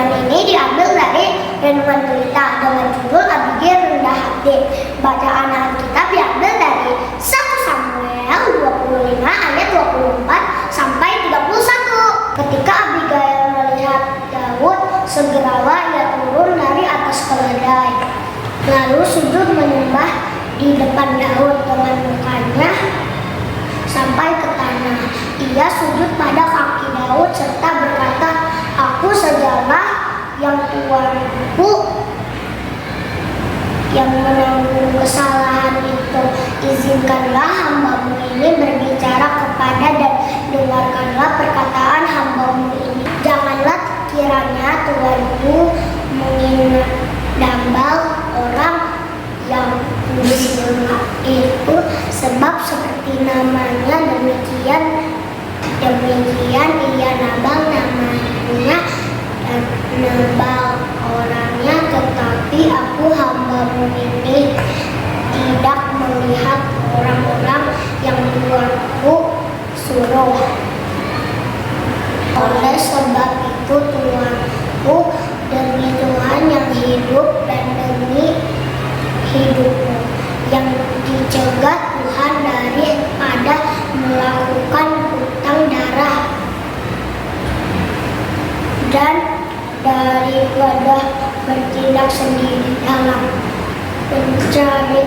Renungan ini diambil dari Renungan Pelita dengan judul Abigail Rendah Hati. Bacaan Alkitab diambil dari 1 Samuel 25 ayat 24 sampai 31. Ketika Abigail melihat Daud, segeralah ia turun dari atas keledai, lalu sujud menyembah di depan Daud dengan mukanya sampai ke tanah. Ia sujud pada kaki Daud serta berkata, "Aku sajalah yang tuanku yang menanggung kesalahan itu. Izinkanlah hambamu ini berbicara kepada dan dengarkanlah perkataan hambamu ini. Janganlah kiranya tuanku menghina dambal orang yang kudus itu, sebab seperti namanya demikian ia Nabal namanya dan Nabal orangnya, tetapi aku hambamu ini tidak melihat orang-orang yang tuanku suruh. Oleh sebab itu tuanku, demi Tuhan yang hidup dan demi hidupmu yang dicegah Tuhan daripada melakukan hutang darah dan daripada bertindak sendiri dalam mencari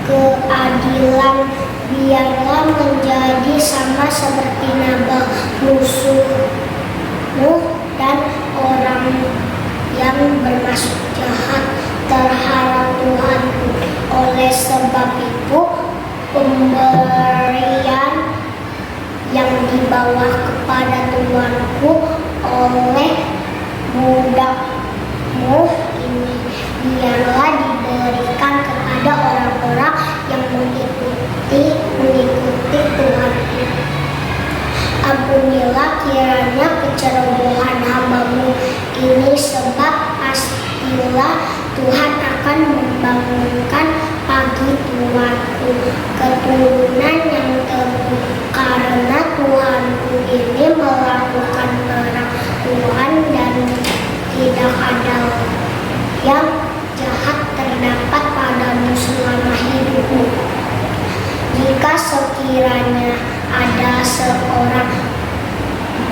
keadilan, biarlah menjadi sama seperti Nabal musuhmu dan orang yang bermaksud jahat terhadap Tuhanku. Oleh sebab itu pemberian yang dibawa kepada Tuanku oleh budakmu ini biarlah diberikan kepada orang-orang yang mengikuti Tuhanku. Ampunilah kiranya kecerobohan hambamu ini, sebab pastilah Tuhan akan membangunkan bagi Tuanku keturunan yang teguh, karena Tuanku ini melakukan perang Tuhan dan tidak ada yang jahat terdapat padamu selama hidupmu. Jika sekiranya ada seorang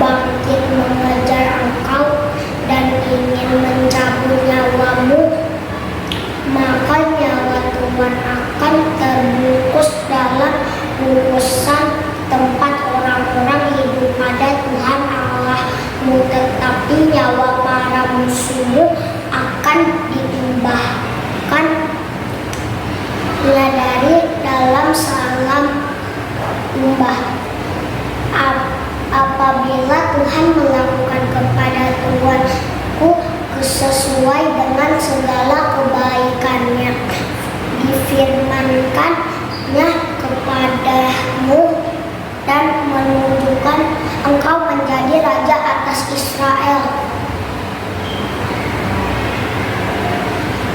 bangkit mengejar engkau dan ingin mencabut nyawamu, maka nyawa Tuhan akan terbungkus dalam bungkusan tempat orang-orang hidup pada Tuhan Allahmu, tetapi nyawa para musuhmu akan diubahkan dari dalam salam umbah. Apabila Tuhan melakukan kepada Tuanku sesuai dengan segala kebaikannya, difirmankannya kepadamu dan menunjukkan engkau menjadi raja atas Israel,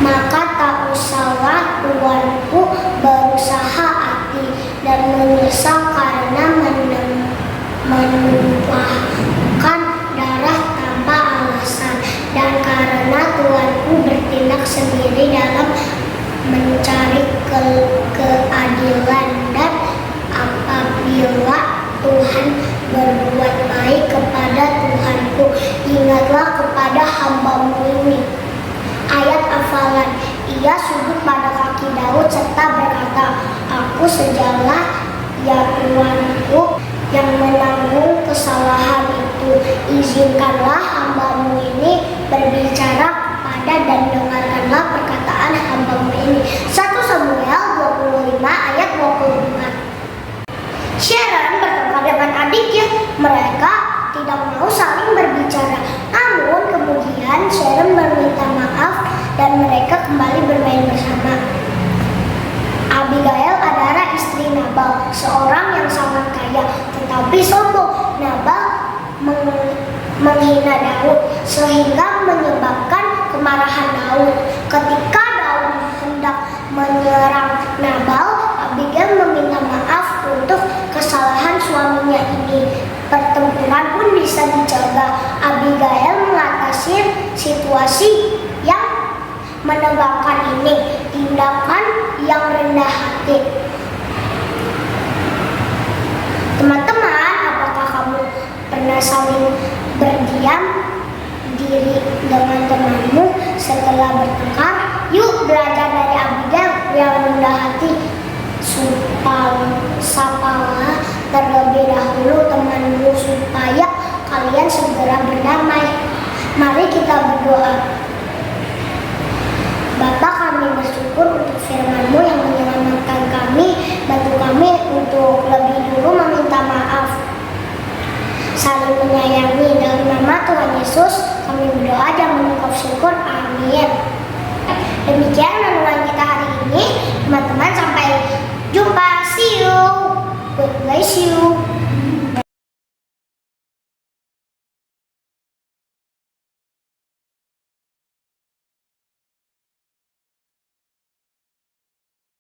maka tak usahlah Tuanku berusaha hati dan menyesal karena menumpahkan darah tanpa alasan, dan karena Tuanku bertindak sendiri dalam mencari keadilan. Dan apabila Tuhan berbuat baik kepada Tuanku, ingatlah kepada hambamu ini. Ayat hafalan. Ia sujud pada kaki Daud serta berkata, "Aku sajalah ya Tuanku yang menanggung kesalahan itu. Izinkanlah hambamu ini berbicara kepada dan dengarkanlah perkataan hambamu ini." 1 Samuel 25 ayat 24. Sharon bertengkar dengan adiknya. Mereka tidak mau saling berbicara. Namun kemudian Sharon meminta maaf dan mereka kembali bermain bersama. Abigail adalah istri Nabal, seorang yang sangat kaya tetapi sombong. Nabal menghina Daud sehingga menyebabkan kemarahan Daud. Ketika Daud hendak menyerang Nabal, Abigail meminta maaf untuk kesalahan suaminya ini. Pertempuran pun bisa dicegah. Abigail mengatasi situasi yang menegangkan ini, tindakan yang rendah hati. Teman-teman, apakah kamu pernah saling berdiam diri dengan temanmu setelah bertengkar? Yuk belajar dari Abigail yang rendah hati. Sapalah terlebih dahulu temanmu supaya kalian segera berdamai. Mari kita berdoa. Bapa, kami bersyukur untuk firman-Mu yang menyelamatkan kami. Bantu kami untuk lebih dulu meminta maaf, saling menyayangi. Dalam nama Tuhan Yesus kami berdoa dan